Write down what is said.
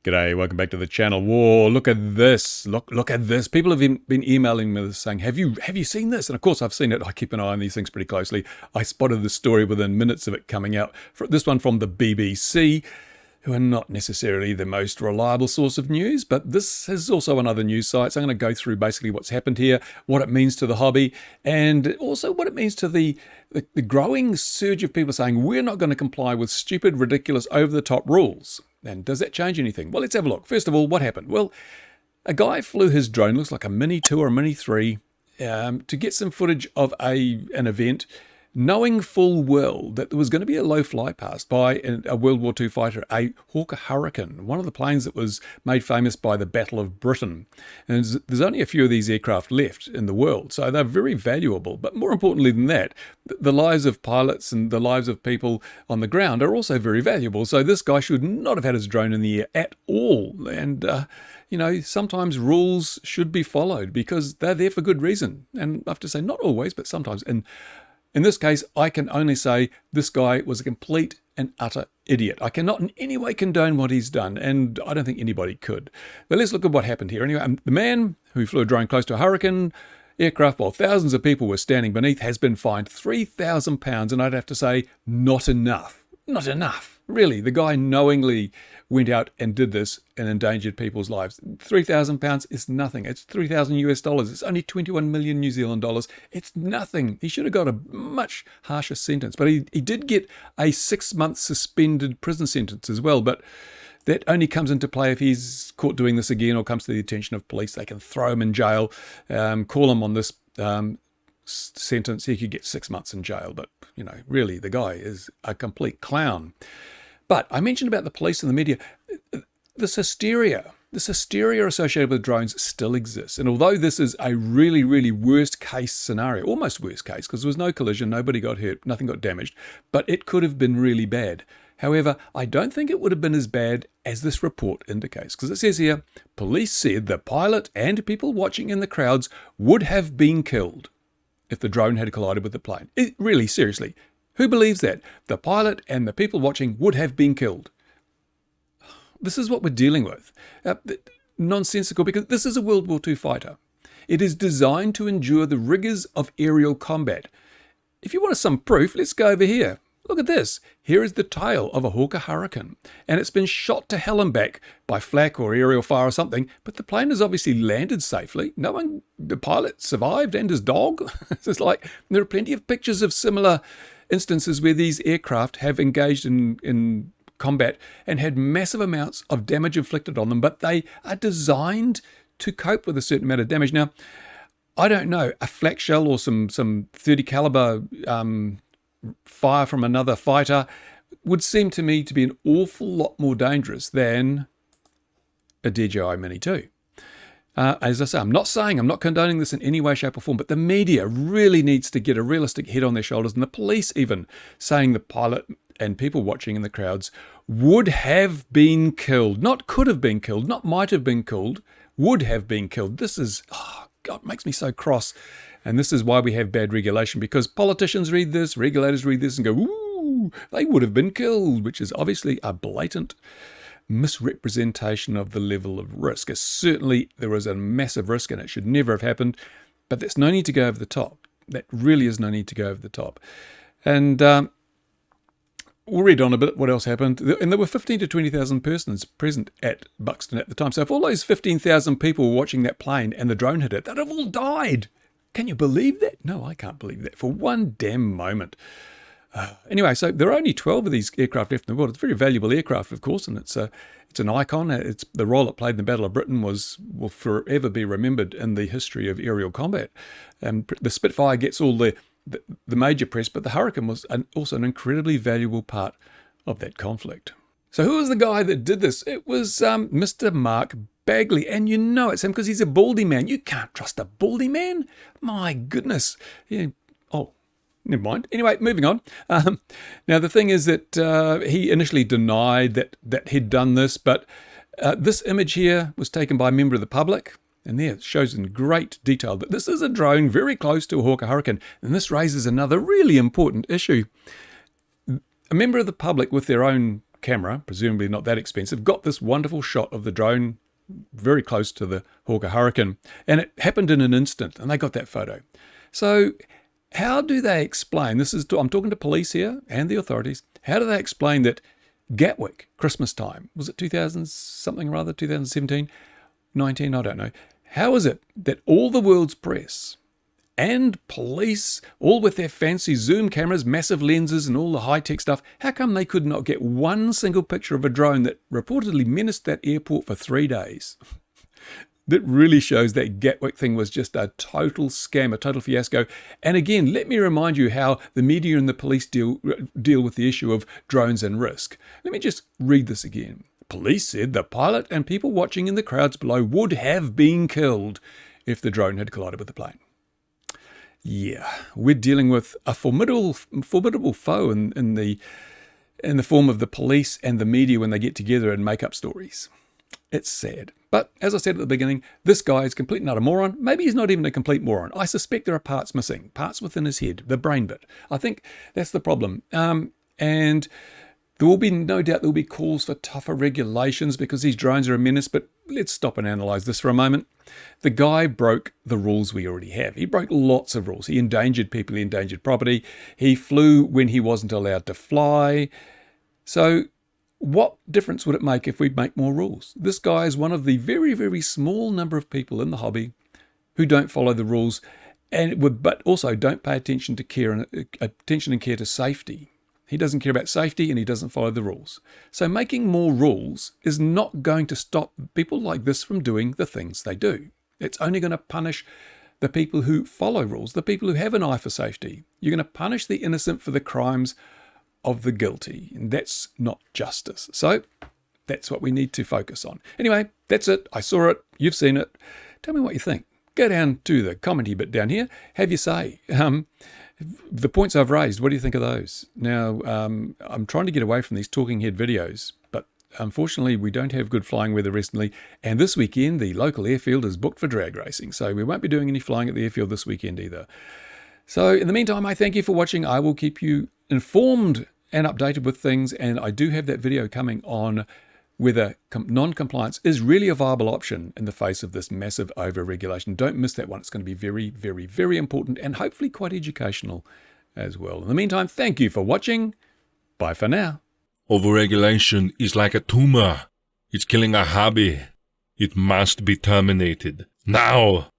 G'day, welcome back to the channel. Whoa, look at this. Look at this. People have been emailing me saying, have you seen this? And of course I've seen it. I keep an eye on these things pretty closely. I spotted the story within minutes of it coming out. This one from the BBC, who are not necessarily the most reliable source of news, but this is also another news site. So I'm going to go through basically what's happened here, what it means to the hobby, and also what it means to the growing surge of people saying we're not going to comply with stupid, ridiculous, over-the-top rules. And does that change anything? Well, let's have a look. First of all, what happened? Well, a guy flew his drone, looks like a Mini 2 or a Mini 3, to get some footage of an event, knowing full well that there was going to be a low fly past by a World War II fighter, a Hawker Hurricane, one of the planes that was made famous by the Battle of Britain. And there's only a few of these aircraft left in the world, so they're very valuable. But more importantly than that, the lives of pilots and the lives of people on the ground are also very valuable. So this guy should not have had his drone in the air at all. And sometimes rules should be followed because they're there for good reason. And I have to say, not always, but sometimes. And in this case, I can only say this guy was a complete and utter idiot. I cannot in any way condone what he's done, and I don't think anybody could. But let's look at what happened here. Anyway, the man who flew a drone close to a hurricane aircraft while thousands of people were standing beneath has been fined £3,000, and I'd have to say, not enough. Not enough. Really, the guy knowingly went out and did this and endangered people's lives. £3,000 is nothing. It's 3,000 US dollars. It's only 21 million New Zealand dollars. It's nothing. He should have got a much harsher sentence. But he did get a 6-month suspended prison sentence as well. But that only comes into play if he's caught doing this again or comes to the attention of police. They can throw him in jail, call him on this sentence. He could get 6 months in jail. But, really, the guy is a complete clown. But I mentioned about the police and the media. This hysteria associated with drones still exists. And although this is a really, really worst case scenario, almost worst case, because there was no collision, nobody got hurt, nothing got damaged, but it could have been really bad. However, I don't think it would have been as bad as this report indicates, because it says here, police said the pilot and people watching in the crowds would have been killed if the drone had collided with the plane. Really, seriously. Who believes that? The pilot and the people watching would have been killed. This is what we're dealing with. Nonsensical, because this is a World War II fighter. It is designed to endure the rigors of aerial combat. If you want some proof, let's go over here. Look at this. Here is the tail of a Hawker Hurricane, and it's been shot to hell and back by flak or aerial fire or something, but the plane has obviously landed safely. The pilot survived and his dog. It's like there are plenty of pictures of similar instances where these aircraft have engaged in combat and had massive amounts of damage inflicted on them, but they are designed to cope with a certain amount of damage. Now, I don't know, a flak shell or some 30 caliber fire from another fighter would seem to me to be an awful lot more dangerous than a DJI Mini 2. As I say, I'm not condoning this in any way, shape or form, but the media really needs to get a realistic head on their shoulders, and the police even saying the pilot and people watching in the crowds would have been killed. Not could have been killed, not might have been killed, would have been killed. This is, God, it makes me so cross. And this is why we have bad regulation, because politicians read this, regulators read this and go, ooh, they would have been killed, which is obviously a blatant misrepresentation of the level of risk. Certainly there was a massive risk and it should never have happened, but there's no need to go over the top. That really is no need to go over the top. And we'll read on a bit what else happened. And there were 15 to 20,000 persons present at Buxton at the time. So if all those 15,000 people were watching that plane and the drone hit it, they'd have all died. Can you believe that? No, I can't believe that for one damn moment. Anyway, so there are only 12 of these aircraft left in the world. It's a very valuable aircraft, of course, and it's an icon. It's the role it played in the Battle of Britain will forever be remembered in the history of aerial combat. And the Spitfire gets all the major press, but the Hurricane was also an incredibly valuable part of that conflict. So who was the guy that did this? It was Mr. Mark Bagley, and you know it's him because he's a baldy man. You can't trust a baldy man. My goodness. Yeah. Oh. Never mind. Anyway, moving on. Now, the thing is that he initially denied that he'd done this, but this image here was taken by a member of the public, and there it shows in great detail that this is a drone very close to a Hawker Hurricane, and this raises another really important issue. A member of the public with their own camera, presumably not that expensive, got this wonderful shot of the drone very close to the Hawker Hurricane. And it happened in an instant, and they got that photo. So how do they explain, I'm talking to police here and the authorities, how do they explain that Gatwick, Christmas time, was it 2000 something or other, 2017, 19, I don't know. How is it that all the world's press and police, all with their fancy zoom cameras, massive lenses and all the high-tech stuff, how come they could not get one single picture of a drone that reportedly menaced that airport for 3 days? That really shows that Gatwick thing was just a total scam, a total fiasco. And again, let me remind you how the media and the police deal with the issue of drones and risk. Let me just read this again. Police said the pilot and people watching in the crowds below would have been killed if the drone had collided with the plane. Yeah, we're dealing with a formidable foe in the form of the police and the media when they get together and make up stories. It's sad. But as I said at the beginning, this guy is complete and utter moron. Maybe he's not even a complete moron. I suspect there are parts missing, parts within his head, the brain bit. I think that's the problem. And there will be no doubt there will be calls for tougher regulations because these drones are a menace, but let's stop and analyze this for a moment. The guy broke the rules we already have. He broke lots of rules. He endangered people, he endangered property. He flew when he wasn't allowed to fly. So what difference would it make if we make more rules? This guy is one of the very, very small number of people in the hobby who don't follow the rules but also don't pay attention and care to safety. He doesn't care about safety and he doesn't follow the rules. So making more rules is not going to stop people like this from doing the things they do. It's only going to punish the people who follow rules, the people who have an eye for safety. You're going to punish the innocent for the crimes of the guilty, and that's not justice. So that's what we need to focus on. Anyway, that's it. I saw it. You've seen it. Tell me what you think. Go down to the commenty bit down here. Have your say. The points I've raised, what do you think of those? Now, I'm trying to get away from these talking head videos, but unfortunately we don't have good flying weather recently, and this weekend the local airfield is booked for drag racing, so we won't be doing any flying at the airfield this weekend either. So in the meantime, I thank you for watching. I will keep you informed and updated with things, and I do have that video coming on whether non-compliance is really a viable option in the face of this massive over-regulation. Don't miss that one. It's going to be very, very, very important and hopefully quite educational as well. In the meantime, thank you for watching. Bye for now. Overregulation is like a tumor. It's killing our hobby. It must be terminated. Now!